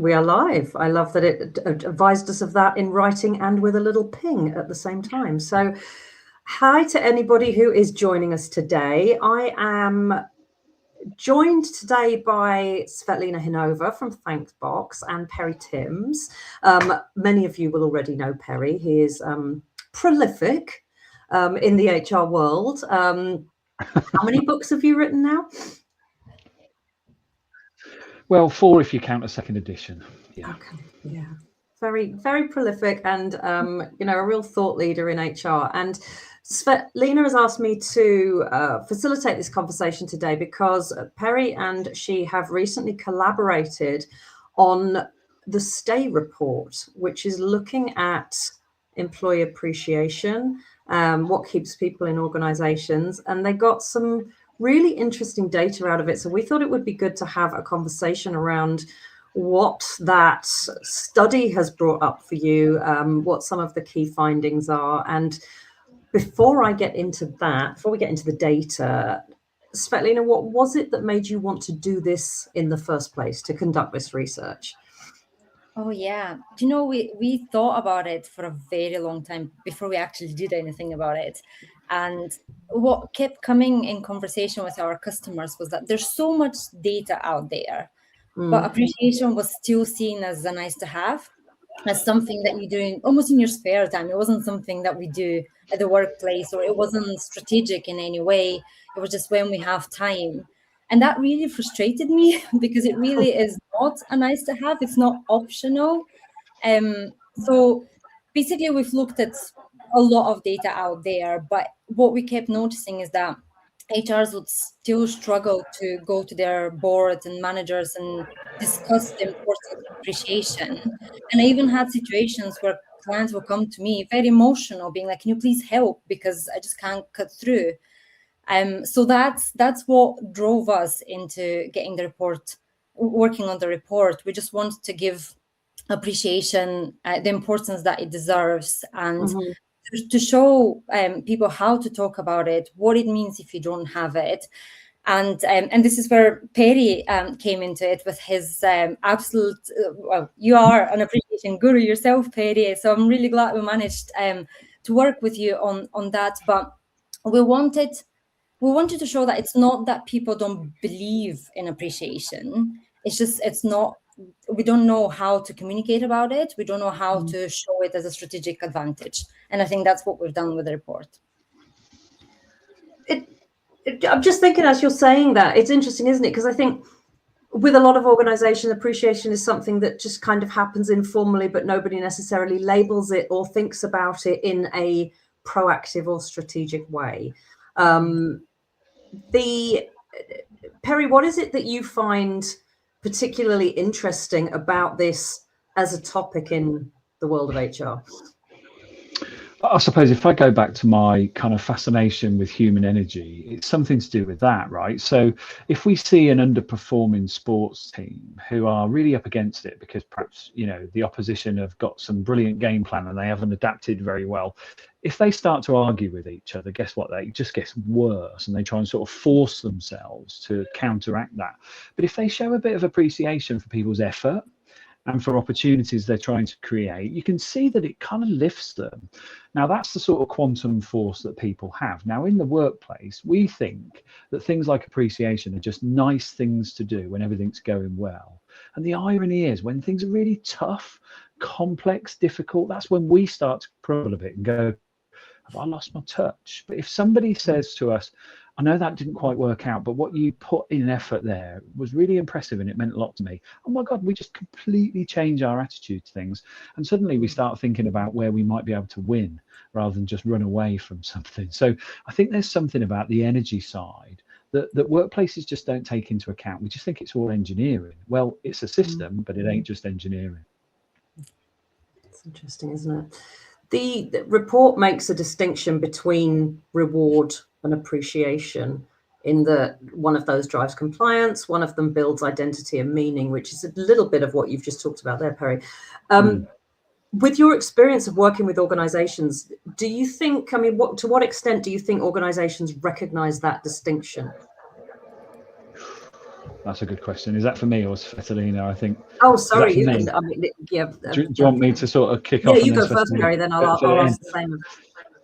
We are live. I love that it advised us of that in writing and with a little ping at the same time. So hi to anybody who is joining us today. I am joined today by Tsveletina Hinova from Thankbox and Perry Timms. Many of you will already know Perry. He is prolific in the HR world. How many books have you written now? Well, 4 if you count a second edition. Yeah. Okay. Yeah. Very, very prolific and, a real thought leader in HR. And Tsveletina has asked me to facilitate this conversation today because Perry and she have recently collaborated on the Stay report, which is looking at employee appreciation, what keeps people in organizations. And they got some really interesting data out of it. So we thought it would be good to have a conversation around what that study has brought up for you, what some of the key findings are. And before I get into that, before we get into the data, Tsveletina, what was it that made you want to do this in the first place, to conduct this research? Oh, yeah. We thought about it for a very long time before we actually did anything about it. And what kept coming in conversation with our customers was that there's so much data out there, but appreciation was still seen as a nice to have, as something that you do almost in your spare time. It wasn't something that we do at the workplace, or it wasn't strategic in any way. It was just when we have time. And that really frustrated me because it really is not a nice to have. It's not optional. So basically, we've looked at a lot of data out there, but what we kept noticing is that HRs would still struggle to go to their boards and managers and discuss the importance of appreciation. And I even had situations where clients will come to me very emotional, being like, "Can you please help? Because I just can't cut through." So that's what drove us into getting the report, working on the report. We just wanted to give appreciation the importance that it deserves, and to show people how to talk about it, what it means if you don't have it. And this is where Perry came into it with his absolute, well, you are an appreciation guru yourself, Perry, so I'm really glad we managed to work with you on that. But we wanted to show that it's not that people don't believe in appreciation. It's not, we don't know how to communicate about it. We don't know how to show it as a strategic advantage. And I think that's what we've done with the report. I'm just thinking as you're saying that, it's interesting, isn't it? Because I think with a lot of organizations, appreciation is something that just kind of happens informally, but nobody necessarily labels it or thinks about it in a proactive or strategic way. Perry, what is it that you find particularly interesting about this as a topic in the world of HR? I suppose if I go back to my kind of fascination with human energy, it's something to do with that, right? So if we see an underperforming sports team who are really up against it because perhaps, the opposition have got some brilliant game plan and they haven't adapted very well, if they start to argue with each other, guess what? They just get worse and they try and sort of force themselves to counteract that. But if they show a bit of appreciation for people's effort and for opportunities they're trying to create, you can see that it kind of lifts them. Now, that's the sort of quantum force that people have. Now, in the workplace, we think that things like appreciation are just nice things to do when everything's going well. And the irony is, when things are really tough, complex, difficult, that's when we start to crumble a bit and go, have I lost my touch? But if somebody says to us, I know that didn't quite work out, but what you put in effort there was really impressive and it meant a lot to me. Oh my God, we just completely change our attitude to things. And suddenly we start thinking about where we might be able to win rather than just run away from something. So I think there's something about the energy side that workplaces just don't take into account. We just think it's all engineering. Well, it's a system, but it ain't just engineering. It's interesting, isn't it? The report makes a distinction between reward and appreciation, in that one of those drives compliance, one of them builds identity and meaning, which is a little bit of what you've just talked about there, Perry. With your experience of working with organizations, do you think, to what extent do you think organizations recognize that distinction? That's a good question. Is that for me or Tsveletina? I think. Oh, sorry, you me? can. I mean, yeah. Do you want me to sort of kick Yeah, off? And you then go first, Perry. Then I'll fill it in? ask the same.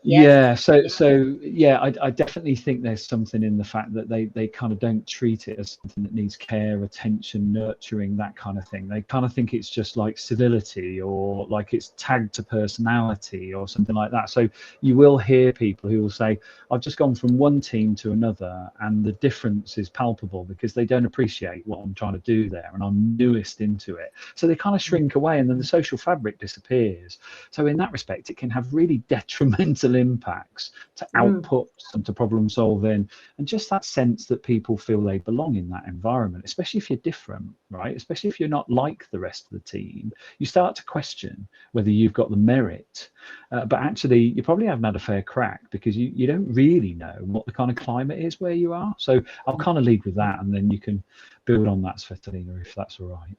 Yeah, so yeah, I definitely think there's something in the fact that they kind of don't treat it as something that needs care, attention, nurturing, that kind of thing. They kind of think it's just like civility, or like it's tagged to personality or something like that. So you will hear people who will say, I've just gone from one team to another and the difference is palpable because they don't appreciate what I'm trying to do there and I'm newest into it. So they kind of shrink away and then the social fabric disappears. So in that respect, it can have really detrimental impacts to outputs and to problem solving, and just that sense that people feel they belong in that environment, especially if you're different, right? Especially if you're not like the rest of the team, you start to question whether you've got the merit. But actually, you probably haven't had a fair crack because you don't really know what the kind of climate is where you are. So I'll kind of lead with that, and then you can build on that, Tsveletina, if that's all right.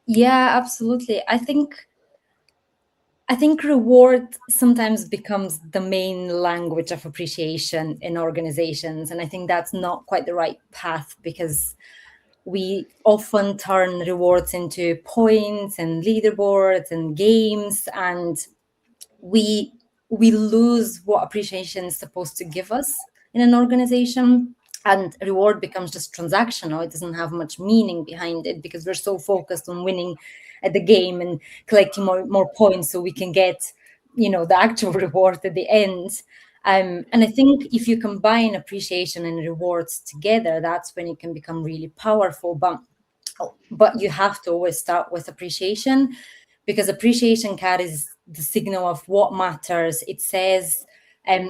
Yeah, absolutely. I think reward sometimes becomes the main language of appreciation in organizations. And I think that's not quite the right path, because we often turn rewards into points and leaderboards and games, and we lose what appreciation is supposed to give us in an organization. And reward becomes just transactional. It doesn't have much meaning behind it because we're so focused on winning at the game and collecting more points so we can get, the actual reward at the end. And I think if you combine appreciation and rewards together, that's when it can become really powerful. But you have to always start with appreciation, because appreciation carries the signal of what matters. It says,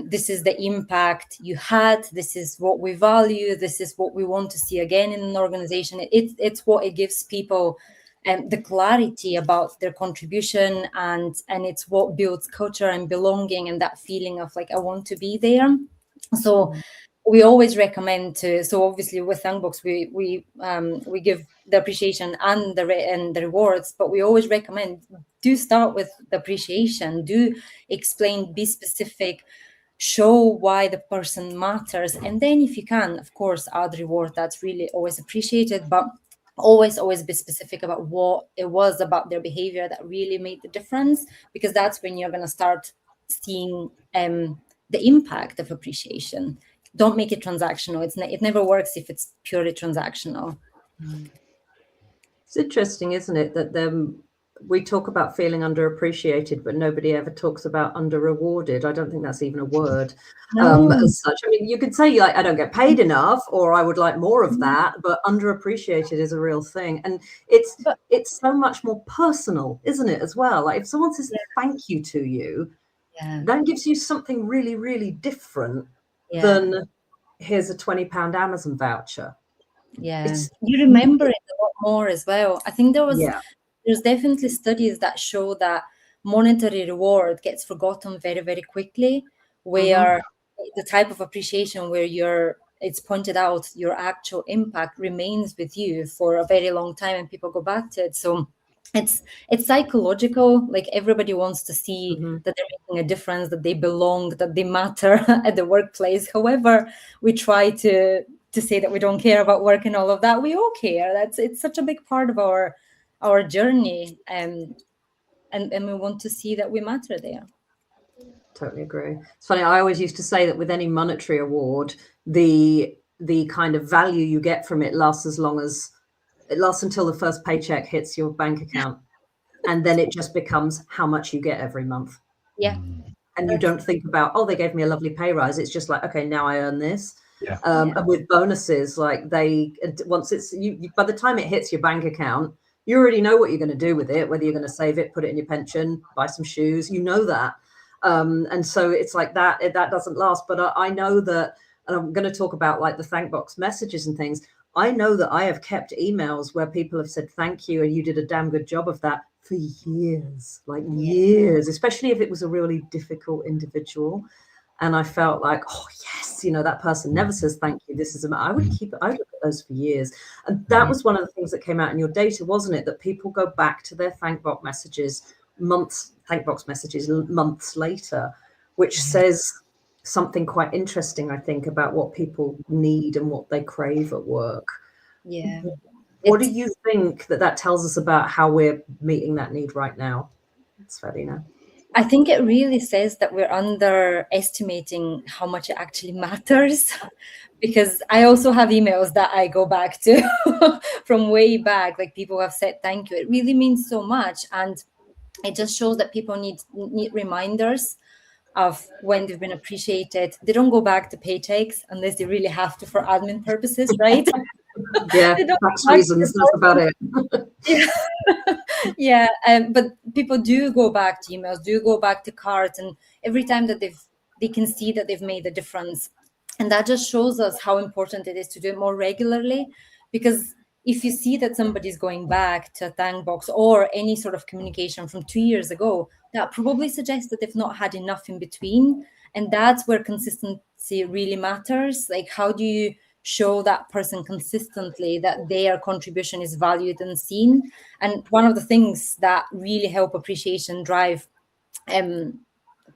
this is the impact you had, this is what we value, this is what we want to see again in an organization. It's what it gives people the clarity about their contribution, and it's what builds culture and belonging and that feeling of like, I want to be there. So we always recommend so obviously with Thankbox, we give the appreciation and the rewards, but we always recommend, do start with the appreciation, do explain, be specific, show why the person matters, and then if you can, of course, add reward. That's really always appreciated, but always be specific about what it was about their behavior that really made the difference, because that's when you're going to start seeing the impact of appreciation. Don't make it transactional. It never works if it's purely transactional. It's interesting, isn't it, that we talk about feeling underappreciated, but nobody ever talks about under-rewarded. I don't think that's even a word. No. As such. I mean, you could say, like, I don't get paid enough, or I would like more of that, but underappreciated is a real thing. And it's so much more personal, isn't it, as well? Like if someone says thank you to you, that gives you something really, really different than here's a £20 Amazon voucher. You remember it a lot more as well. I think there's definitely studies that show that monetary reward gets forgotten very, very quickly, where the type of appreciation where it's pointed out your actual impact remains with you for a very long time and people go back to it. So it's psychological. Like everybody wants to see that they're making a difference, that they belong, that they matter at the workplace. However, we try to say that we don't care about work and all of that. We all care. It's such a big part of our journey, and we want to see that we matter there. Totally agree. It's funny, I always used to say that with any monetary award, the kind of value you get from it lasts until the first paycheck hits your bank account, and then it just becomes how much you get every month. And you don't think about, oh, they gave me a lovely pay rise. It's just like, okay, now I earn this. And with bonuses, like once it's by the time it hits your bank account, you already know what you're going to do with it, whether you're going to save it, put it in your pension, buy some shoes, that. And so it's like that doesn't last. But I know that, and I'm going to talk about like the Thankbox messages and things. I know that I have kept emails where people have said thank you and you did a damn good job of that for years, years, especially if it was a really difficult individual. And I felt like, oh yes, that person never says thank you. This is I would keep it. I look at those for years. And that was one of the things that came out in your data, wasn't it? That people go back to their Thankbox messages months later, which says something quite interesting, I think, about what people need and what they crave at work. Yeah. What do you think that tells us about how we're meeting that need right now, Tsveletina? I think it really says that we're underestimating how much it actually matters, because I also have emails that I go back to from way back, like people have said thank you. It really means so much, and it just shows that people need reminders of when they've been appreciated. They don't go back to paychecks unless they really have to for admin purposes, right? Yeah, They don't tax go back to reasons, that's about it. yeah. Yeah, but people do go back to emails, do go back to cards, and every time that they can see that they've made a difference, and that just shows us how important it is to do it more regularly. Because if you see that somebody's going back to a Thankbox or any sort of communication from 2 years ago, that probably suggests that they've not had enough in between, and that's where consistency really matters. Like, how do you show that person consistently that their contribution is valued and seen? And one of the things that really help appreciation drive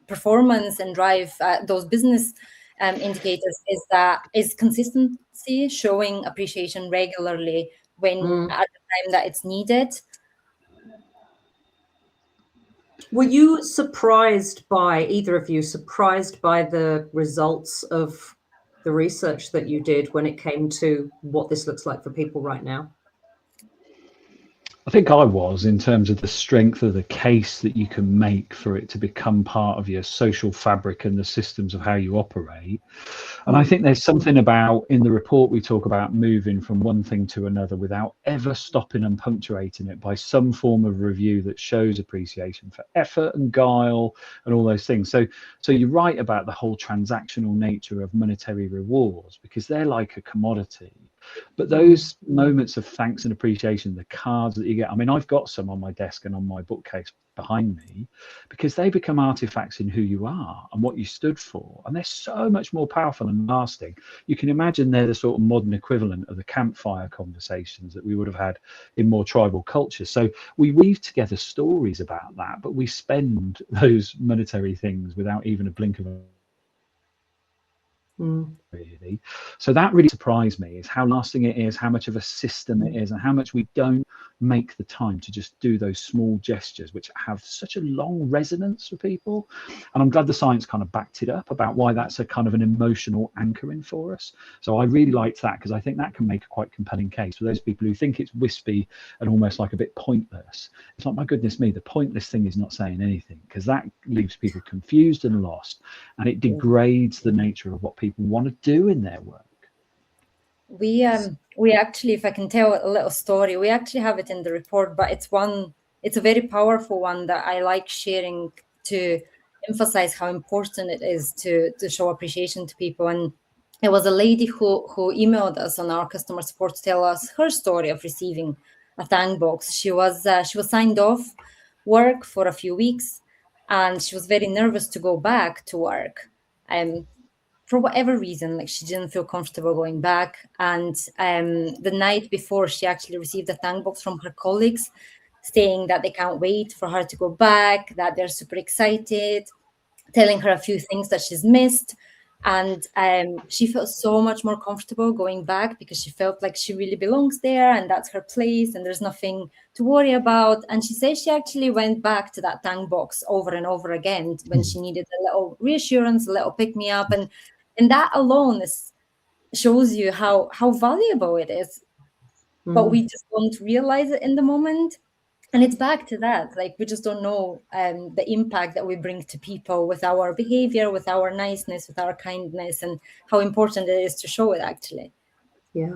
performance and drive those business indicators is consistency, showing appreciation regularly when at the time that it's needed. Were you surprised by, either of you, surprised by the results of the research that you did when it came to what this looks like for people right now? I think I was, in terms of the strength of the case that you can make for it to become part of your social fabric and the systems of how you operate. And I think there's something about, in the report, we talk about moving from one thing to another without ever stopping and punctuating it by some form of review that shows appreciation for effort and guile and all those things. So you're right about the whole transactional nature of monetary rewards, because they're like a commodity. But those moments of thanks and appreciation, the cards that you get, I mean, I've got some on my desk and on my bookcase behind me, because they become artifacts in who you are and what you stood for. And they're so much more powerful and lasting. You can imagine they're the sort of modern equivalent of the campfire conversations that we would have had in more tribal cultures. So we weave together stories about that, but we spend those monetary things without even a blink of an really. So that really surprised me, is how lasting it is, how much of a system it is, and how much we don't make the time to just do those small gestures which have such a long resonance for people. And I'm glad the science kind of backed it up about why that's a kind of an emotional anchoring for us. So I really liked that, because I think that can make a quite compelling case for those people who think it's wispy and almost like a bit pointless. It's like, my goodness me, the pointless thing is not saying anything, because that leaves people confused and lost, and it degrades the nature of what people want to do in their work. We actually, if I can tell a little story, we actually have it in the report, but it's a very powerful one that I like sharing to emphasize how important it is to show appreciation to people. And it was a lady who emailed us on our customer support to tell us her story of receiving a Thankbox. She was signed off work for a few weeks, and she was very nervous to go back to work. For whatever reason, like, she didn't feel comfortable going back. And the night before, she actually received a Thankbox from her colleagues saying that they can't wait for her to go back, that they're super excited, telling her a few things that she's missed. And she felt so much more comfortable going back, because she felt like she really belongs there and that's her place and there's nothing to worry about. And she says she actually went back to that Thankbox over and over again when she needed a little reassurance, a little pick-me-up. And that alone shows you how valuable it is. But we just don't realize it in the moment. And it's back to that, like, we just don't know the impact that we bring to people with our behavior, with our niceness, with our kindness, and how important it is to show it, actually. Yeah.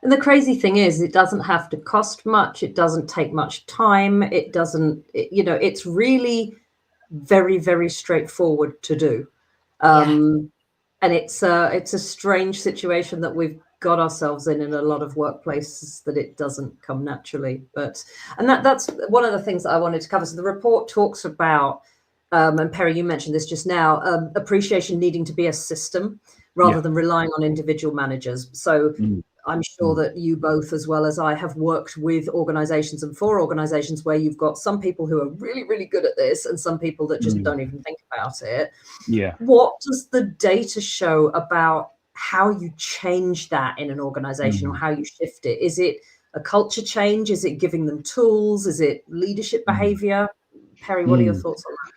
And the crazy thing is, it doesn't have to cost much. It doesn't take much time. It doesn't, it's really very, very straightforward to do. And it's a strange situation that we've got ourselves in a lot of workplaces, that it doesn't come naturally. And that's one of the things that I wanted to cover. So the report talks about, and Perry, you mentioned this just now, appreciation needing to be a system rather than relying on individual managers. So I'm sure that you both, as well as I, have worked with organizations and for organizations where you've got some people who are really, really good at this and some people that just don't even think about it. Yeah. What does the data show about how you change that in an organization or how you shift it. Is it a culture change? Is it giving them tools? Is it leadership behavior? Perry, what are your thoughts on that?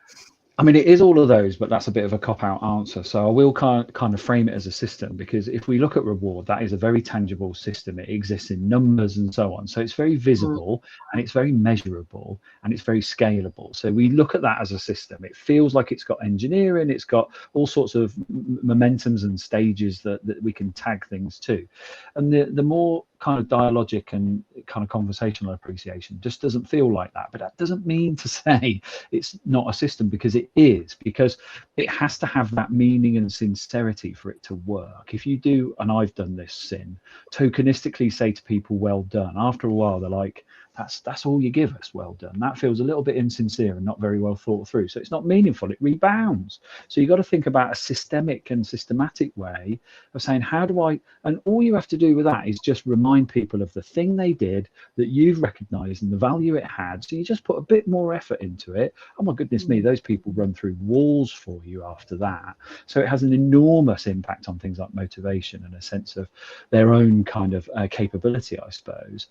I mean, it is all of those, but that's a bit of a cop-out answer. So I will kind of frame it as a system, because if we look at reward, that is a very tangible system. It exists in numbers and so on. So it's very visible and it's very measurable and it's very scalable. So we look at that as a system. It feels like it's got engineering, it's got all sorts of momentums and stages that we can tag things to. And the more kind of dialogic and kind of conversational appreciation just doesn't feel like that. But that doesn't mean to say it's not a system, because it is, because it has to have that meaning and sincerity for it to work. If you do, and I've done this, Sin, tokenistically say to people, well done, after a while they're like, that's all you give us, well done. That feels a little bit insincere and not very well thought through. So it's not meaningful, it rebounds. So you've got to think about a systemic and systematic way of saying, how do I, and all you have to do with that is just remind people of the thing they did that you've recognized and the value it had. So you just put a bit more effort into it. Oh my goodness me, those people run through walls for you after that. So it has an enormous impact on things like motivation and a sense of their own kind of capability, I suppose.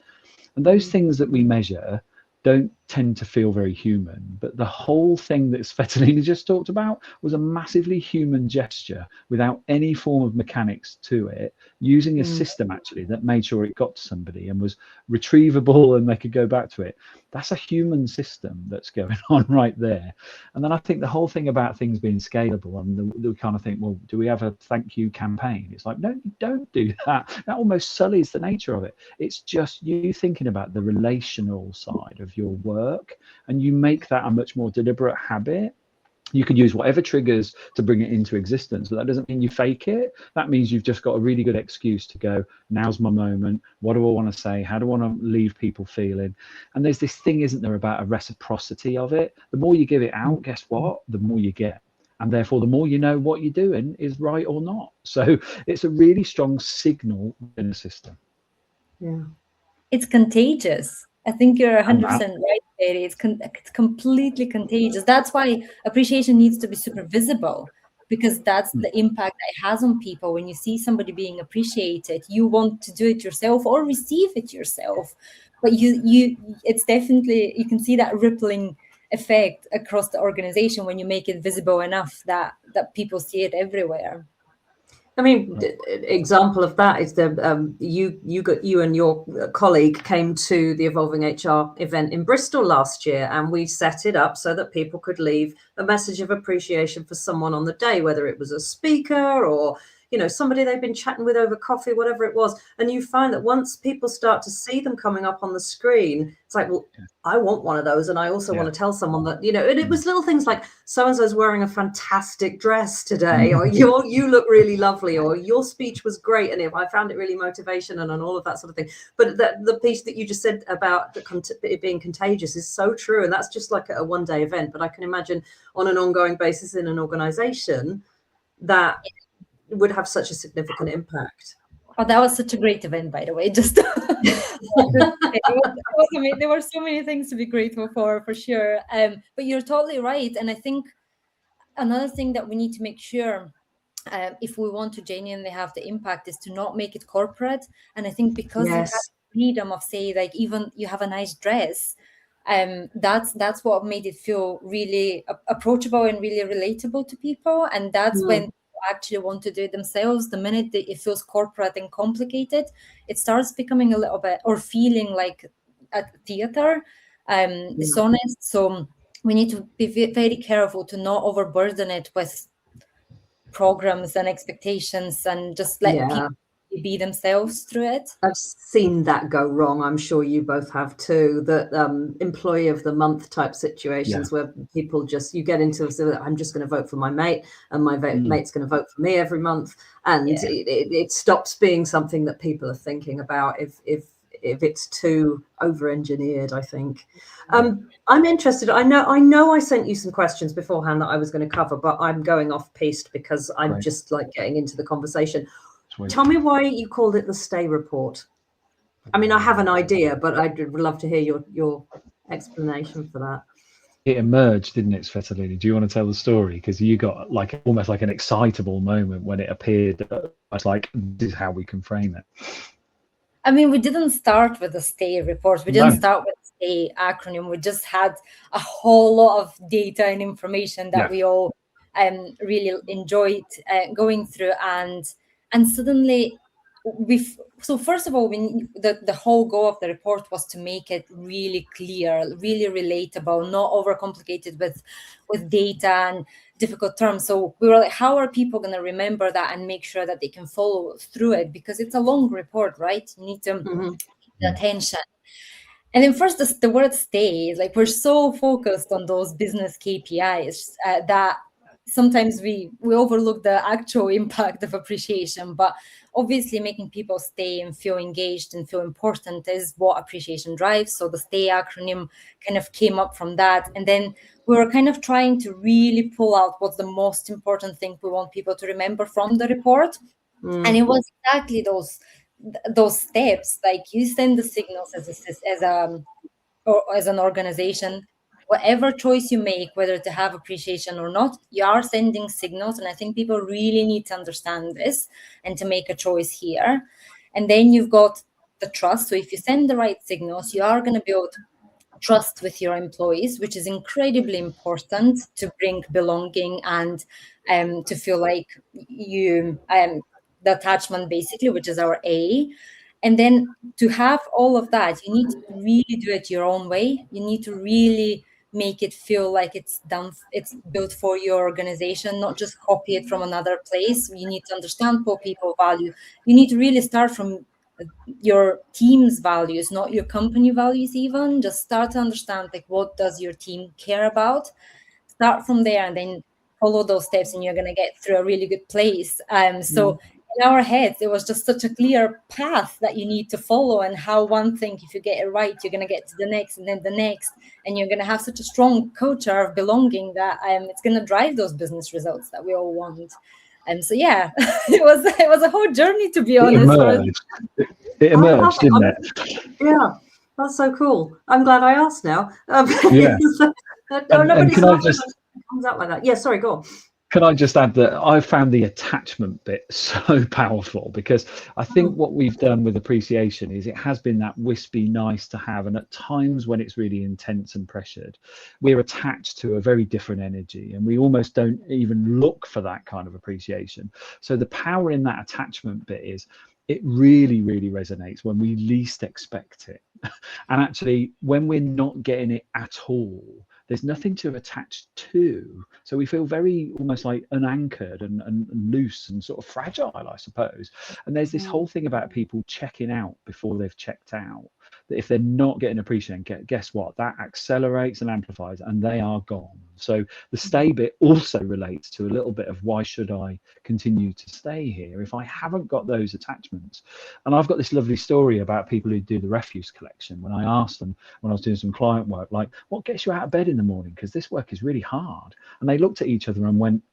And those things that we measure don't tend to feel very human, but the whole thing that Tsveletina just talked about was a massively human gesture without any form of mechanics to it, using a system actually that made sure it got to somebody and was retrievable and they could go back to it. That's a human system that's going on right there. And then I think the whole thing about things being scalable, and we kind of think, well, do we have a thank you campaign? It's like, no, you don't do that. That almost sullies the nature of it. It's just you thinking about the relational side of your work, and you make that a much more deliberate habit. You can use whatever triggers to bring it into existence, but that doesn't mean you fake it. That means you've just got a really good excuse to go, now's my moment. What do I want to say? How do I want to leave people feeling? And there's this thing, isn't there, about a reciprocity of it. The more you give it out, guess what? The more you get. And therefore, the more you know what you're doing is right or not. So it's a really strong signal in the system. Yeah. It's contagious. I think you're 100% right, Katie. It's completely contagious. That's why appreciation needs to be super visible, because that's the impact that it has on people. When you see somebody being appreciated, you want to do it yourself or receive it yourself. But it's definitely, you can see that rippling effect across the organization when you make it visible enough that people see it everywhere. I mean, example of that is you and your colleague came to the Evolving HR event in Bristol last year, and we set it up so that people could leave a message of appreciation for someone on the day, whether it was a speaker or, you know, somebody they've been chatting with over coffee, whatever it was. And you find that once people start to see them coming up on the screen, it's like, well, I want one of those. And I also want to tell someone that, you know, and it was little things like, so-and-so's wearing a fantastic dress today, or you look really lovely, or your speech was great. And I found it really motivational and all of that sort of thing. But the piece that you just said about it being contagious is so true. And that's just like a one-day event. But I can imagine on an ongoing basis in an organization that would have such a significant impact. Oh, that was such a great event, by the way. Just there were so many things to be grateful for sure. But you're totally right. And I think another thing that we need to make sure, if we want to genuinely have the impact, is to not make it corporate. And I think because you have freedom of, say, like, even you have a nice dress, that's what made it feel really approachable and really relatable to people. And that's when actually want to do it themselves. The minute that it feels corporate and complicated, it starts becoming a little bit, or feeling like a theater, dishonest. So we need to be very careful to not overburden it with programs and expectations, and just let people be themselves through it. I've seen that go wrong. I'm sure you both have too. That employee of the month type situations where people just, you get into, I'm just going to vote for my mate, and my mate's going to vote for me every month, and it stops being something that people are thinking about if it's too over-engineered, I think. I'm interested. I know I sent you some questions beforehand that I was going to cover, but I'm going off piste because I'm just like getting into the conversation. Sweet. Tell me why you called it the Stay Report. I mean, I have an idea, but I'd love to hear your explanation for that. it emerged, didn't it, Tsvetelina? Do you want to tell the story? Because you got like almost like an excitable moment when it appeared. It's like, this is how we can frame it. I mean, we didn't start with the STAY report. We didn't No. start with the STAY acronym. We just had a whole lot of data and information that we all really enjoyed going through. And suddenly, so first of all, the whole goal of the report was to make it really clear, really relatable, not overcomplicated with data and difficult terms. So we were like, how are people going to remember that and make sure that they can follow through it? Because it's a long report, right? You need to pay attention. And then first, the word STAY is like, we're so focused on those business KPIs that sometimes we overlook the actual impact of appreciation. But obviously, making people stay and feel engaged and feel important is what appreciation drives. So the STAY acronym kind of came up from that. And then we were kind of trying to really pull out what's the most important thing we want people to remember from the report. And it was exactly those steps. Like, you send the signals as an organization. Whatever choice you make, whether to have appreciation or not, you are sending signals. And I think people really need to understand this and to make a choice here. And then you've got the trust. So if you send the right signals, you are going to build trust with your employees, which is incredibly important to bring belonging and to feel like you, the attachment basically, which is our A. And then to have all of that, you need to really do it your own way. You need to really make it feel like it's built for your organization, not just copy it from another place. You need to understand what people value. You need to really start from your team's values, not your company values even. Just start to understand, like, what does your team care about? Start from there and then follow those steps, and you're going to get through a really good place. So in our heads, it was just such a clear path that you need to follow, and how one thing, if you get it right, you're going to get to the next and then the next, and you're going to have such a strong culture of belonging that it's going to drive those business results that we all want. And so, yeah, it was a whole journey, to be honest. It emerged, didn't it? Yeah, that's so cool. I'm glad I asked now. Yeah. Nobody comes out like that. Yeah, sorry, go on. Can I just add that I found the attachment bit so powerful, because I think what we've done with appreciation is it has been that wispy, nice to have, and at times when it's really intense and pressured, we're attached to a very different energy, and we almost don't even look for that kind of appreciation. So the power in that attachment bit is it really, really resonates when we least expect it. And actually, when we're not getting it at all, there's nothing to attach to. So we feel very almost like unanchored and loose and sort of fragile, I suppose. And there's this whole thing about people checking out before they've checked out, that if they're not getting appreciated, guess what? That accelerates and amplifies, and they are gone. So the stay bit also relates to a little bit of, why should I continue to stay here if I haven't got those attachments? And I've got this lovely story about people who do the refuse collection. When I asked them, when I was doing some client work, like, what gets you out of bed in the morning? Because this work is really hard. And they looked at each other and went,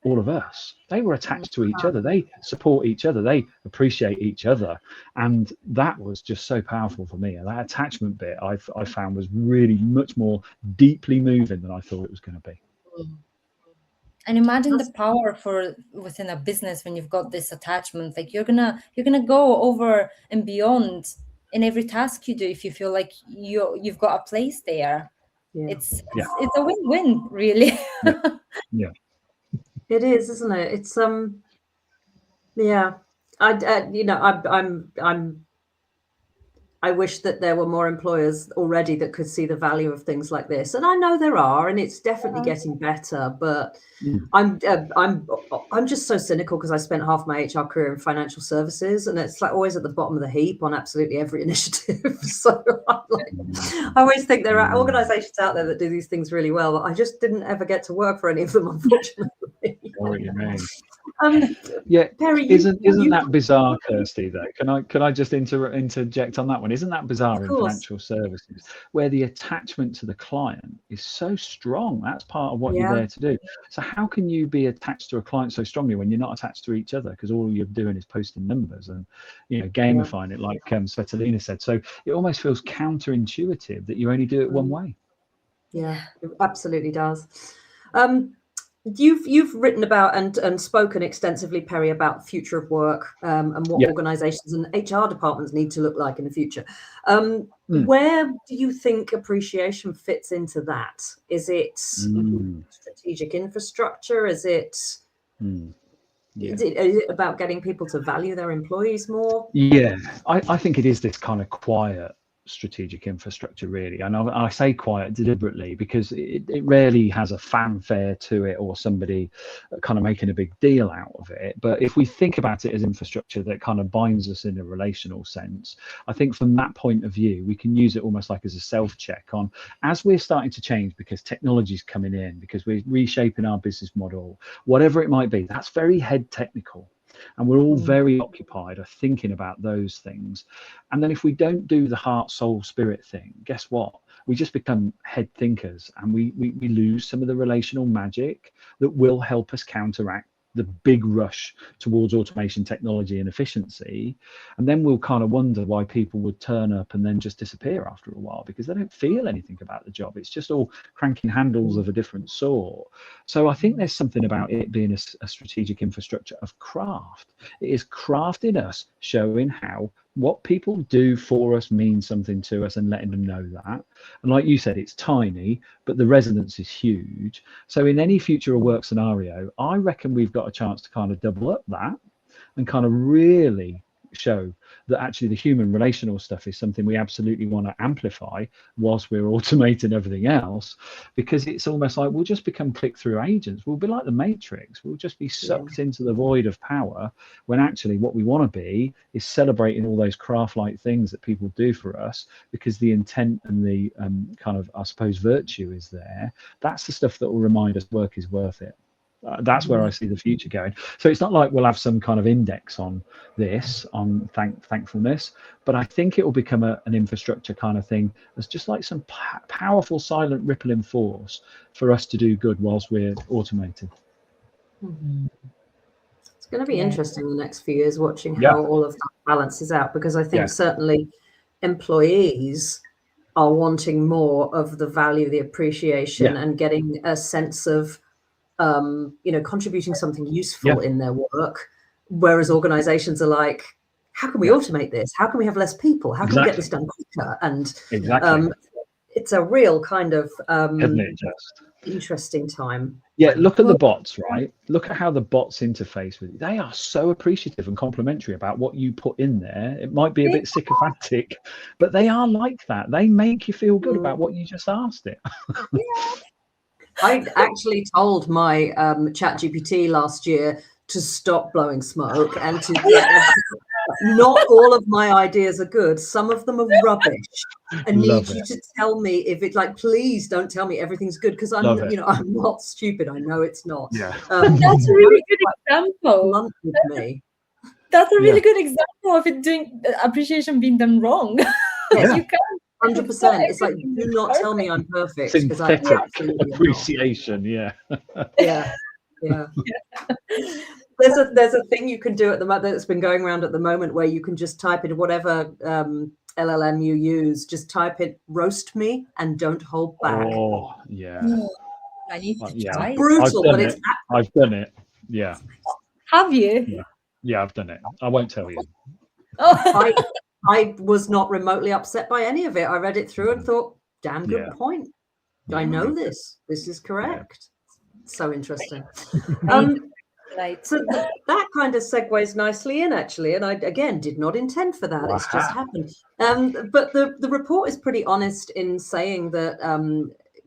all of us. They were attached to each other. They support each other. They appreciate each other. And that was just so powerful for me. And that attachment bit I found was really much more deeply moving than I thought it was going to be. And imagine the power within a business when you've got this attachment. Like, you're gonna go over and beyond in every task you do if you feel like you've got a place there. Yeah. It's a win-win, really. Yeah. It is, isn't it? It's yeah. I wish that there were more employers already that could see the value of things like this, and I know there are, and it's definitely getting better. But I'm just so cynical, because I spent half my HR career in financial services, and it's like always at the bottom of the heap on absolutely every initiative. So I always think there are organisations out there that do these things really well. But I just didn't ever get to work for any of them, unfortunately. What you mean? Yeah, Perry, isn't that bizarre, Kirsty? Though, can I just interject on that one? Isn't that bizarre in financial services, where the attachment to the client is so strong? That's part of what you're there to do. So how can you be attached to a client so strongly when you're not attached to each other? Because all you're doing is posting numbers and gamifying it, like Tsvetelina said. So it almost feels counterintuitive that you only do it one way. Yeah, it absolutely does. You've written about and spoken extensively, Perry, about the future of work, and what organizations and HR departments need to look like in the future. Where do you think appreciation fits into that? Is it strategic infrastructure? Is it is it about getting people to value their employees more? Yeah, I think it is this kind of quiet strategic infrastructure, really. And I say quiet deliberately because it rarely has a fanfare to it or somebody kind of making a big deal out of it. But if we think about it as infrastructure that kind of binds us in a relational sense, I think from that point of view, we can use it almost like as a self-check on, as we're starting to change because technology's coming in, because we're reshaping our business model, whatever it might be. That's very head technical. And we're all very occupied of thinking about those things. And then if we don't do the heart, soul, spirit thing, guess what? We just become head thinkers, and we lose some of the relational magic that will help us counteract the big rush towards automation, technology and efficiency. And then we'll kind of wonder why people would turn up and then just disappear after a while, because they don't feel anything about the job. It's just all cranking handles of a different sort. So I think there's something about it being a strategic infrastructure of craft. It is crafting us, showing how what people do for us means something to us and letting them know that. And like you said, it's tiny, but the resonance is huge. So in any future of work scenario, I reckon we've got a chance to kind of double up that and kind of really show that actually the human relational stuff is something we absolutely want to amplify whilst we're automating everything else, because it's almost like we'll just become click-through agents. We'll be like the Matrix. We'll just be sucked into the void of power, when actually what we want to be is celebrating all those craft-like things that people do for us, because the intent and the kind of, I suppose, virtue is there. That's the stuff that will remind us work is worth it. That's where I see the future going. So it's not like we'll have some kind of index on this, on thankfulness, but I think it will become an infrastructure kind of thing. There's just like some powerful silent rippling force for us to do good whilst we're automated. It's going to be interesting in the next few years, watching how all of that balances out, because I think certainly employees are wanting more of the value, the appreciation, and getting a sense of contributing something useful in their work, whereas organizations are like, how can we automate this? How can we have less people? How can we get this done quicker? And it's a real kind of interesting time. Yeah, look at the bots, right? Look at how the bots interface with you. They are so appreciative and complimentary about what you put in there. It might be a bit sycophantic, but they are like that. They make you feel good about what you just asked it. I actually told my ChatGPT last year to stop blowing smoke and to not all of my ideas are good. Some of them are rubbish. I need you to tell me if it's like, please don't tell me everything's good, because I'm I'm not stupid. I know it's not. That's a really good example. With me. That's a really good example of it doing appreciation being done wrong. Yes, you can. 100%. It's like, do not tell me I'm perfect, because I absolutely appreciation. Yeah. There's a thing you can do at the moment that's been going around at the moment, where you can just type in whatever LLM you use, just type it, roast me, and don't hold back. Oh yeah. I need to try. It's brutal, but it's I've done it. Yeah. Have you? Yeah, I've done it. I won't tell you. I was not remotely upset by any of it. I read it through and thought, damn good point. I know this. This is correct. So interesting. So that kind of segues nicely in, actually. And I, again, did not intend for that. It's just happened. But the report is pretty honest in saying that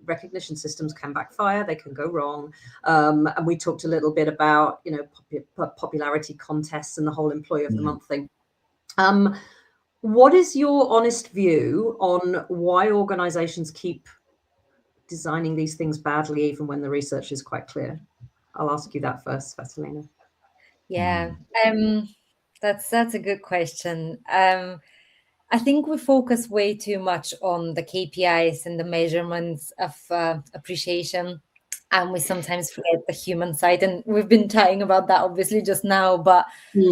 recognition systems can backfire. They can go wrong. And we talked a little bit about, popularity contests and the whole employee of the month thing. What is your honest view on why organizations keep designing these things badly, even when the research is quite clear? I'll ask you that first, Tsveletina. Yeah, that's a good question. I think we focus way too much on the KPIs and the measurements of appreciation, and we sometimes forget the human side. And we've been chatting about that obviously just now, but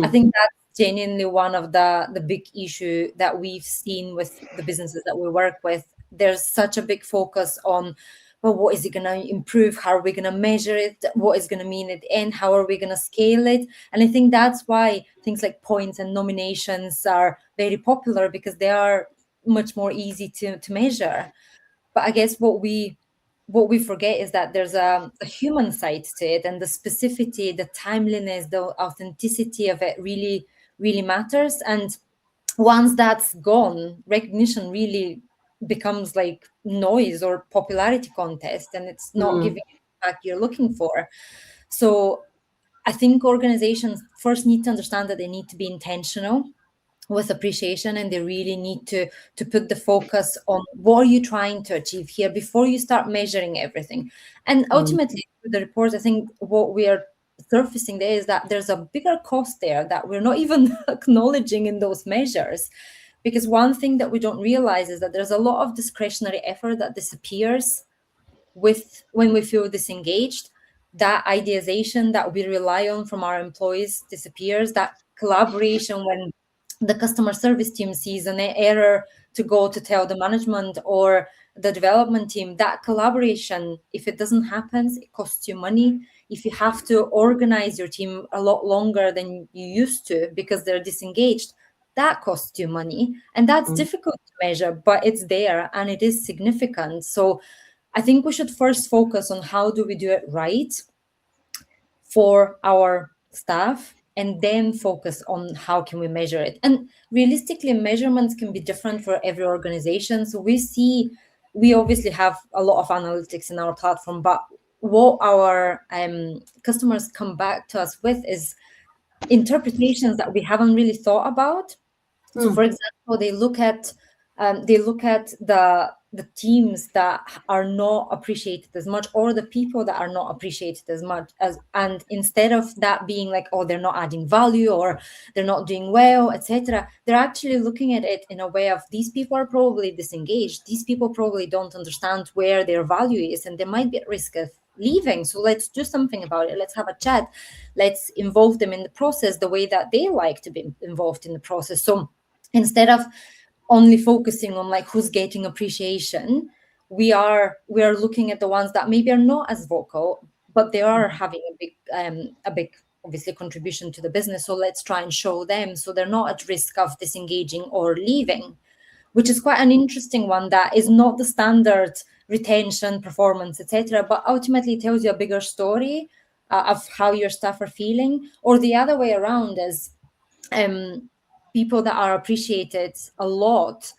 I think that's genuinely one of the big issue that we've seen with the businesses that we work with. there's such a big focus on, well, what is it going to improve? How are we going to measure it? What is going to mean at the end? How are we going to scale it? And I think that's why things like points and nominations are very popular, because they are much more easy to measure. But I guess what we forget is that there's a human side to it, and the specificity, the timeliness, the authenticity of it really, really matters. And once that's gone, recognition really becomes like noise or popularity contest, and it's not giving you the impact you're looking for. So I think organizations first need to understand that they need to be intentional with appreciation, and they really need to put the focus on what are you trying to achieve here before you start measuring everything. And ultimately, with the report, I think what we are surfacing there is that there's a bigger cost there that we're not even acknowledging in those measures. Because one thing that we don't realize is that there's a lot of discretionary effort that disappears when we feel disengaged. That ideation that we rely on from our employees disappears. That collaboration, when the customer service team sees an error to go to tell the management or the development team, that collaboration, if it doesn't happen, it costs you money. If you have to organize your team a lot longer than you used to because they're disengaged, that costs you money. And that's difficult to measure, but it's there and it is significant. So I think we should first focus on how do we do it right for our staff, and then focus on how can we measure it. And realistically, measurements can be different for every organization. So we obviously have a lot of analytics in our platform, but what our customers come back to us with is interpretations that we haven't really thought about. So for example, they look at the teams that are not appreciated as much, or the people that are not appreciated as much and instead of that being like, oh, they're not adding value or they're not doing well, etc., they're actually looking at it in a way of, these people are probably disengaged, these people probably don't understand where their value is, and they might be at risk of leaving. So let's do something about it. Let's have a chat. Let's involve them in the process the way that they like to be involved in the process. So instead of only focusing on like who's getting appreciation, we are looking at the ones that maybe are not as vocal, but they are having a big obviously contribution to the business. So let's try and show them so they're not at risk of disengaging or leaving, which is quite an interesting one that is not the standard retention, performance, etc., but ultimately tells you a bigger story of how your staff are feeling. Or the other way around is people that are appreciated a lot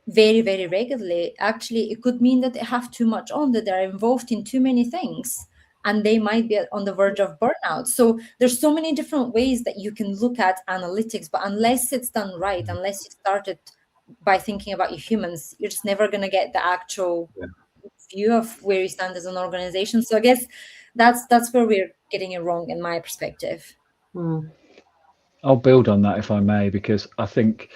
very, very regularly, actually it could mean that they have too much on, that they're involved in too many things, and they might be on the verge of burnout. So there's so many different ways that you can look at analytics, but unless it's done right, unless you started by thinking about your humans, you're just never going to get the actual view of where you stand as an organization. So I guess that's where we're getting it wrong in my perspective. I'll build on that if I may, because I think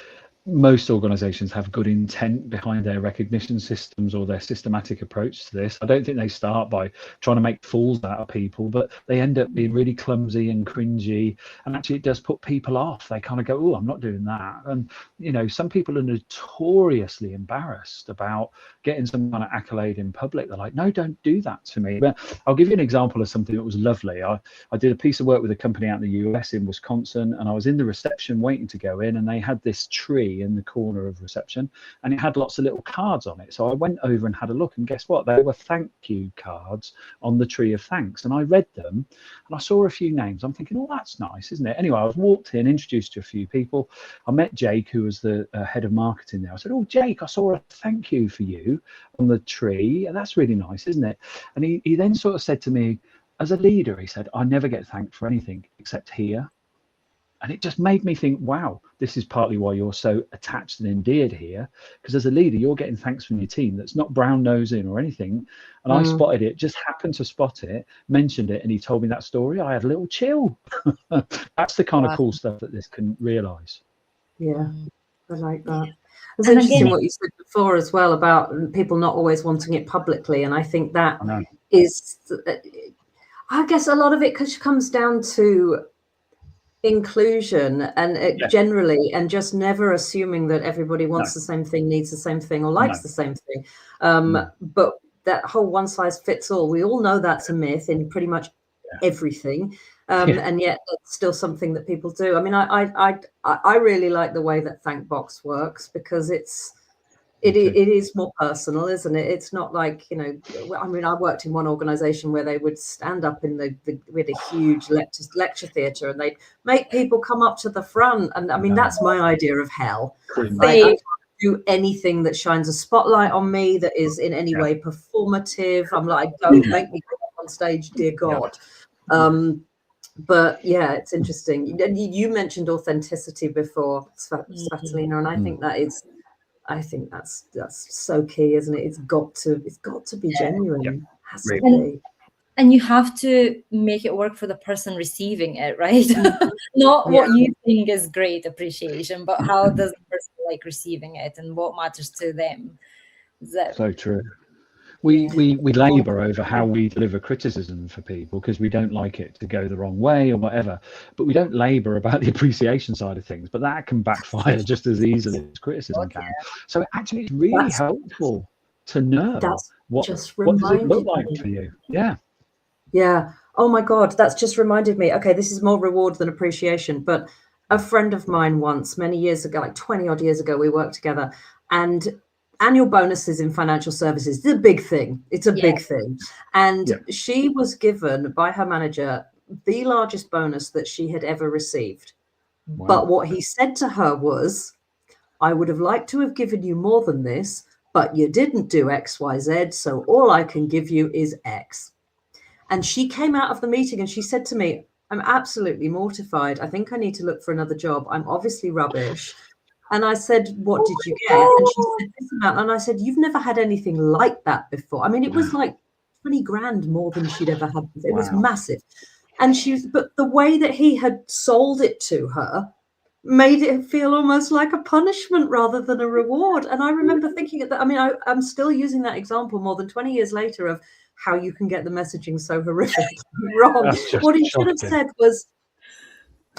most organizations have good intent behind their recognition systems or their systematic approach to this. I don't think they start by trying to make fools out of people, but they end up being really clumsy and cringy, and actually it does put people off. They kind of go, oh, I'm not doing that. And you know, some people are notoriously embarrassed about getting some kind of accolade in public. They're like, no, don't do that to me. But I'll give you an example of something that was lovely. I did a piece of work with a company out in the US in Wisconsin, and I was in the reception waiting to go in, and they had this tree in the corner of reception, and it had lots of little cards on it. So I went over and had a look, and guess what? They were thank you cards on the tree of thanks. And I read them and I saw a few names. I'm thinking, oh, that's nice, isn't it? Anyway, I was walked in, introduced to a few people. I met Jake, who was the head of marketing there. I said, oh, Jake, I saw a thank you for you on the tree. And that's really nice, isn't it? And he then sort of said to me, as a leader, he said, I never get thanked for anything except here. And it just made me think, wow, this is partly why you're so attached and endeared here, because as a leader, you're getting thanks from your team that's not brown nosing or anything. And I spotted it, just happened to spot it, mentioned it, and he told me that story. I had a little chill. That's the kind of cool stuff that this can realize. Yeah, I like that. It's interesting what you said before as well about people not always wanting it publicly. And I think that is, I guess a lot of it comes down to inclusion and generally, and just never assuming that everybody wants No. the same thing, needs the same thing, or likes No. the same thing. No. But that whole one size fits all, we all know that's a myth in pretty much everything. And yet it's still something that people do. I mean, I really like the way that Thankbox works, because it is more personal, isn't it? It's not like, you know, I mean, I worked in one organization where they would stand up in with a huge lecture theatre, and they'd make people come up to the front. And I mean, that's my idea of hell. Like, I can't do anything that shines a spotlight on me, that is in any way performative. I'm like, don't make me go up on stage, dear God. But yeah, it's interesting. You mentioned authenticity before, Tsveletina, and I think that's so key, isn't it? It's got to be genuine. Has to be. And you have to make it work for the person receiving it, right? Not what you think is great appreciation, but how does the person like receiving it, and what matters to them. So true. We labour over how we deliver criticism for people because we don't like it to go the wrong way or whatever, but we don't labour about the appreciation side of things. But that can backfire just as easily as criticism can. So actually, it's really helpful to know what does it look like for you. Yeah. Oh my God, that's just reminded me. Okay, this is more reward than appreciation. But a friend of mine once, many years ago, like 20 odd years ago, we worked together, and annual bonuses in financial services is a big thing. It's a big thing. And she was given by her manager the largest bonus that she had ever received. Wow. But what he said to her was, I would have liked to have given you more than this, but you didn't do X, Y, Z. So all I can give you is X. And she came out of the meeting and she said to me, I'm absolutely mortified. I think I need to look for another job. I'm obviously rubbish. And I said, what did you get? And she said this amount. And I said, you've never had anything like that before. I mean, it was like 20 grand more than she'd ever had. It was massive. And but the way that he had sold it to her made it feel almost like a punishment rather than a reward. And I remember thinking that, I mean, I'm still using that example more than 20 years later of how you can get the messaging so horrifically wrong. What he should have said was,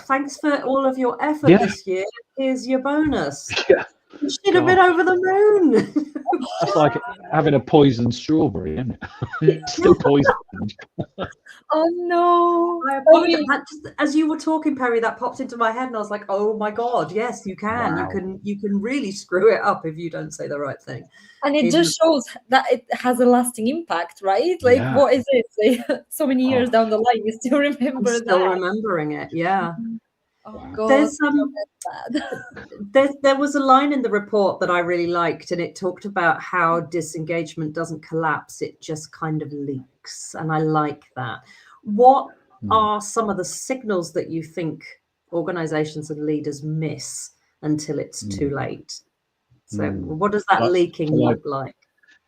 thanks for all of your effort this year. Here's your bonus. You should have been over the moon. It's like having a poisoned strawberry, isn't it? It's still poisoned. Oh no! As you were talking, Perry, that popped into my head, and I was like, "Oh my God, yes, you can. Wow. You can really screw it up if you don't say the right thing." And it just shows that it has a lasting impact, right? Like, what is it? Like, so many years down the line, you still remember that. Still remembering it, yeah. Oh God. There was a line in the report that I really liked, and it talked about how disengagement doesn't collapse, it just kind of leaks. And I like that. What are some of the signals that you think organizations and leaders miss until it's too late? So what does that leaking look like?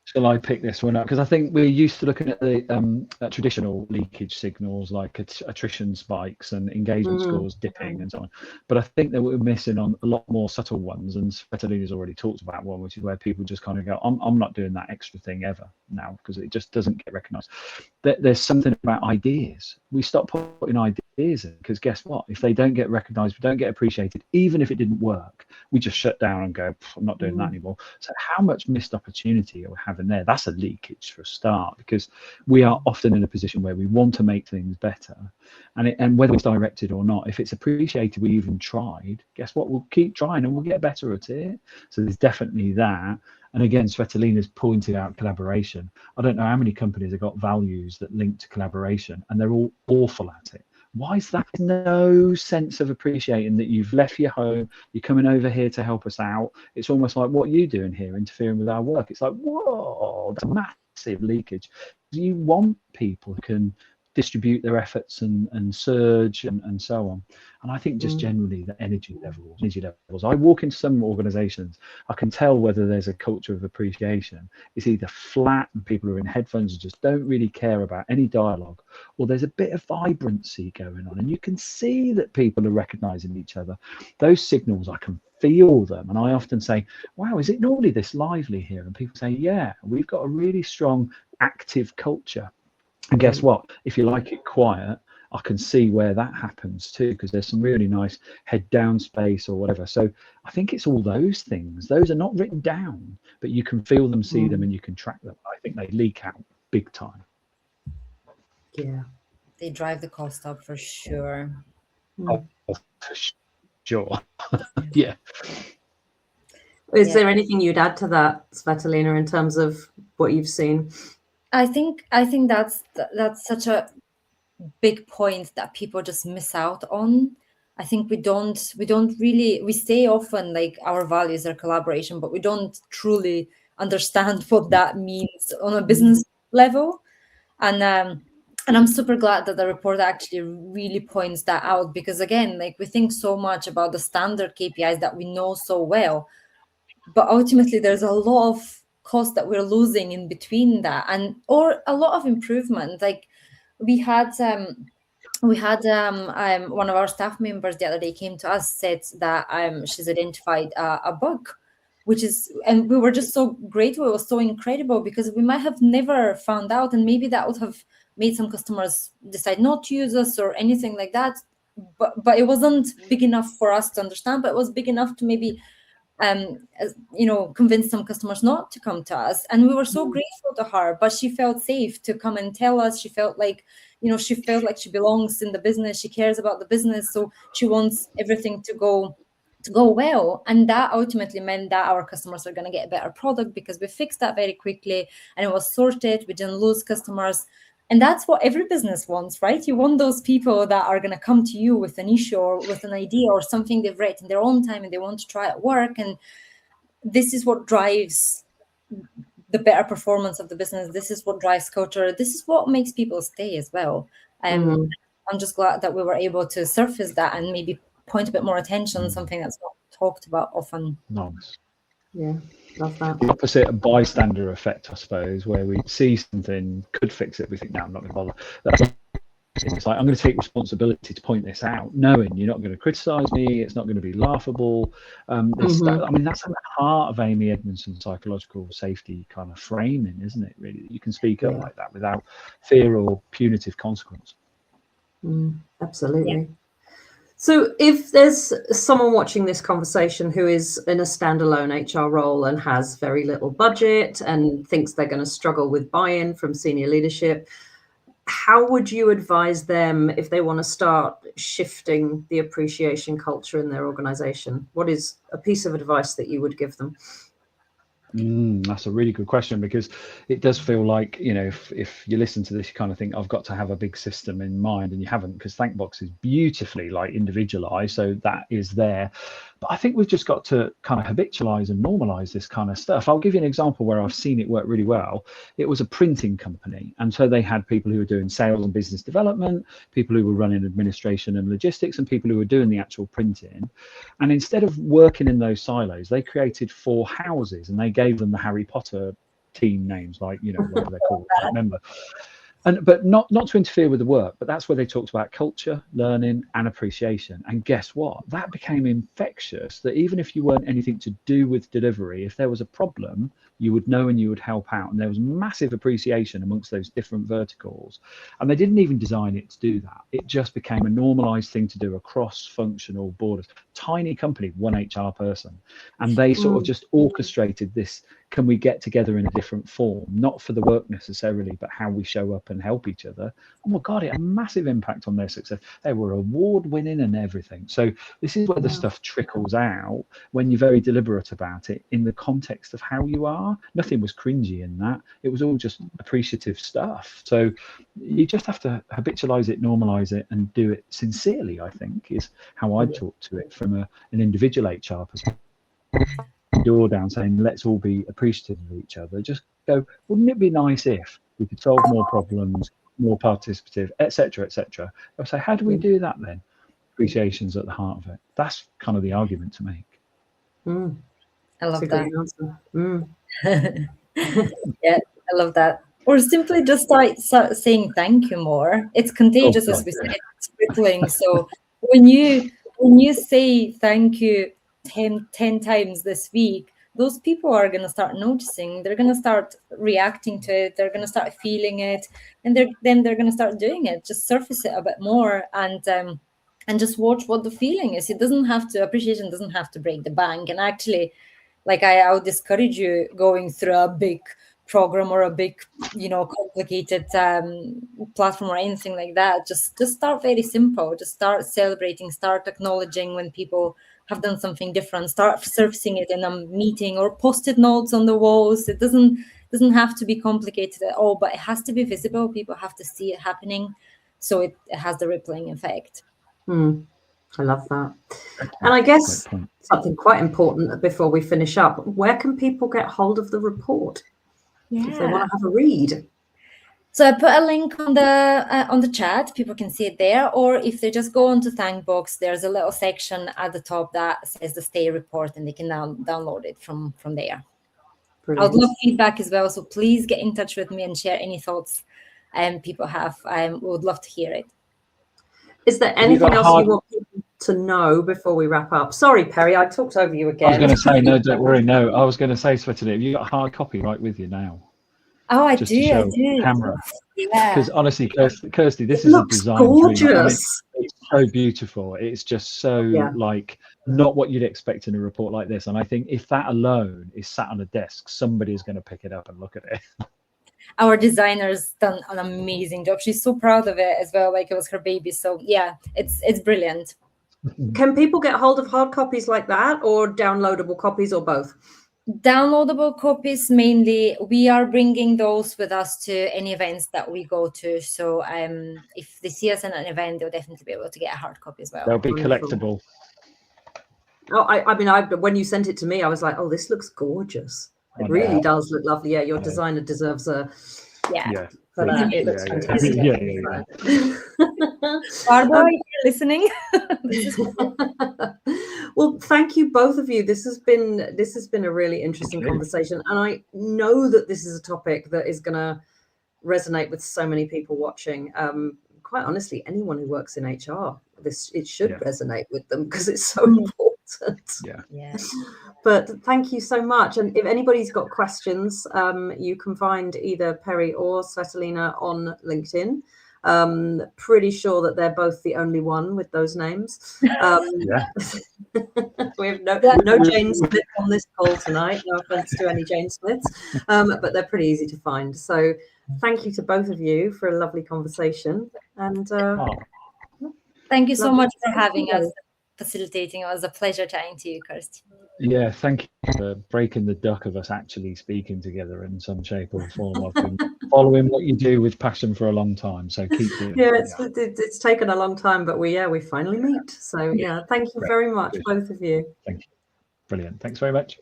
Shall I pick this one up? Because I think we're used to looking at the traditional leakage signals like attrition spikes and engagement scores dipping and so on. But I think that we're missing on a lot more subtle ones. And Tsvelitina's already talked about one, which is where people just kind of go, I'm not doing that extra thing ever now because it just doesn't get recognized. There's something about ideas. We stop putting ideas in because guess what? If they don't get recognized, we don't get appreciated, even if it didn't work, we just shut down and go, I'm not doing that anymore. So how much missed opportunity are we having there? That's a leakage for a start, because we are often in a position where we want to make things better, and whether it's directed or not, if it's appreciated we even tried, guess what, we'll keep trying and we'll get better at it. So there's definitely that. And again, Tsvelitina's pointed out collaboration. I don't know how many companies have got values that link to collaboration and they're all awful at it. Why is that? No sense of appreciating that you've left your home, you're coming over here to help us out. It's almost like, what are you doing here, interfering with our work? It's like, whoa, that's a massive leakage. You want people who can distribute their efforts and surge and so on. And I think just generally the energy levels. I walk into some organizations, I can tell whether there's a culture of appreciation. It's either flat and people are in headphones and just don't really care about any dialogue, or there's a bit of vibrancy going on and you can see that people are recognizing each other. Those signals, I can feel them. And I often say, wow, is it normally this lively here? And people say, yeah, we've got a really strong active culture. And guess what? If you like it quiet I can see where that happens too, because there's some really nice head down space or whatever. So I think it's all those things. Those are not written down, but you can feel them, see them, and you can track them. I think they leak out big time. Yeah. They drive the cost up for sure. Oh, for sure. Yeah. Is there anything you'd add to that, Tsveletina, in terms of what you've seen? I think that's such a big point that people just miss out on. I think we say often like our values are collaboration, but we don't truly understand what that means on a business level. And I'm super glad that the report actually really points that out, because again, like we think so much about the standard KPIs that we know so well, but ultimately there's a lot of cost that we're losing in between that, and or a lot of improvement. Like we had one of our staff members the other day came to us, said that she's identified a bug, which is, and we were just so grateful. It was so incredible, because we might have never found out, and maybe that would have made some customers decide not to use us or anything like that. But it wasn't big enough for us to understand, but it was big enough to maybe convince some customers not to come to us. And we were so grateful to her, but she felt safe to come and tell us. She felt like, she belongs in the business. She cares about the business. So she wants everything to go well. And that ultimately meant that our customers are going to get a better product, because we fixed that very quickly and it was sorted. We didn't lose customers. And that's what every business wants, right? You want those people that are going to come to you with an issue or with an idea or something they've read in their own time and they want to try at work. And this is what drives the better performance of the business. This is what drives culture. This is what makes people stay as well. I'm just glad that we were able to surface that and maybe point a bit more attention on something that's not talked about often. Nice. Yeah, love that. The opposite of bystander effect, I suppose, where we see something, could fix it, we think, no, I'm not going to bother. It's like, I'm going to take responsibility to point this out, knowing you're not going to criticize me, it's not going to be laughable. I mean, that's at the heart of Amy Edmondson's psychological safety kind of framing, isn't it, really? That you can speak up like that without fear or punitive consequence. Absolutely. Yeah. So if there's someone watching this conversation who is in a standalone HR role and has very little budget and thinks they're going to struggle with buy-in from senior leadership, how would you advise them if they want to start shifting the appreciation culture in their organization? What is a piece of advice that you would give them? That's a really good question, because it does feel like, if you listen to this, you kind of think, I've got to have a big system in mind, and you haven't, because Thankbox is beautifully individualized, so that is there. But I think we've just got to kind of habitualize and normalize this kind of stuff. I'll give you an example where I've seen it work really well. It was a printing company, and so they had people who were doing sales and business development, people who were running administration and logistics, and people who were doing the actual printing. And instead of working in those silos, they created 4 houses, and they gave them the Harry Potter team names, whatever they're called, I can't remember. But not to interfere with the work, but that's where they talked about culture, learning, and appreciation. And guess what? That became infectious, that even if you weren't anything to do with delivery, if there was a problem, you would know and you would help out. And there was massive appreciation amongst those different verticals. And they didn't even design it to do that. It just became a normalized thing to do across functional borders. Tiny company, 1 HR person. And they sort of just orchestrated this, can we get together in a different form, not for the work necessarily, but how we show up and help each other. Oh my God, it had a massive impact on their success. They were award winning and everything. So this is where the stuff trickles out when you're very deliberate about it in the context of how you are. Nothing was cringy in that. It was all just appreciative stuff. So you just have to habitualize it, normalize it, and do it sincerely, I think, is how I talk to it from an individual HR perspective. Door down saying, let's all be appreciative of each other. Just go, wouldn't it be nice if we could solve more problems, more participative, etc., etc. I'll say, how do we do that then? Appreciation's at the heart of it. That's kind of the argument to make. I love that. Yeah, I love that. Or simply just start saying thank you more. It's contagious, as we said. It's rippling. So when you say thank you 10 times this week, those people are going to start noticing, they're going to start reacting to it, they're going to start feeling it, and then they're going to start doing it. Just surface it a bit more, and just watch what the feeling is. It doesn't have to, appreciation doesn't have to break the bank. And actually, like I would discourage you going through a big program or a big, complicated platform or anything like that. Just start very simple. Just start celebrating, start acknowledging when people have done something different. Start surfacing it in a meeting or post-it notes on the walls. It doesn't have to be complicated at all, but it has to be visible. People have to see it happening, so it has the rippling effect. I love that. And I guess something quite important before we finish up, where can people get hold of the report if they want to have a read? So I put a link on the chat. People can see it there. Or if they just go onto Thankbox, there's a little section at the top that says the stay report, and they can download it from there. Brilliant. I would love feedback as well. So please get in touch with me and share any thoughts people have. I would love to hear it. Is there anything else you want people to know before we wrap up? Sorry, Perry, I talked over you again. I was going to say, no, don't worry. No, I was going to say, Tsveletina, have you got a hard copy right with you now? Oh, I Just do. to show I do. Camera. Yeah. Because honestly, Kirsty, this it is a looks design gorgeous. dream. I mean, it's so beautiful. It's just so like not what you'd expect in a report like this. And I think if that alone is sat on a desk, somebody's going to pick it up and look at it. Our designer's done an amazing job. She's so proud of it as well, like it was her baby. So yeah, it's brilliant. Can people get hold of hard copies like that, or downloadable copies, or both? Downloadable copies mainly. We are bringing those with us to any events that we go to. So if they see us in an event, they'll definitely be able to get a hard copy as well. They'll be collectible. Oh, I mean, when you sent it to me, I was like, oh, this looks gorgeous. It really does look lovely. Yeah, your designer deserves a for that. It looks fantastic. Barbara, you're listening. Well, thank you both of you. This has been a really interesting conversation, and I know that this is a topic that is going to resonate with so many people watching. Quite honestly, anyone who works in HR, it should resonate with them because it's so important. Yeah. But thank you so much. And if anybody's got questions, you can find either Perry or Tsveletina on LinkedIn. Pretty sure that they're both the only one with those names. We have no Jane Smith on this call tonight. No offense to any Jane Smiths, but they're pretty easy to find. So thank you to both of you for a lovely conversation. And thank you so much for having us, facilitating. It was a pleasure chatting to you, Kirsty. Yeah, thank you for breaking the duck of us actually speaking together in some shape or form. I've been following what you do with passion for a long time, so keep doing it. It's taken a long time, but we finally meet. So thank you very much, both of you. Thank you. Brilliant. Thanks very much.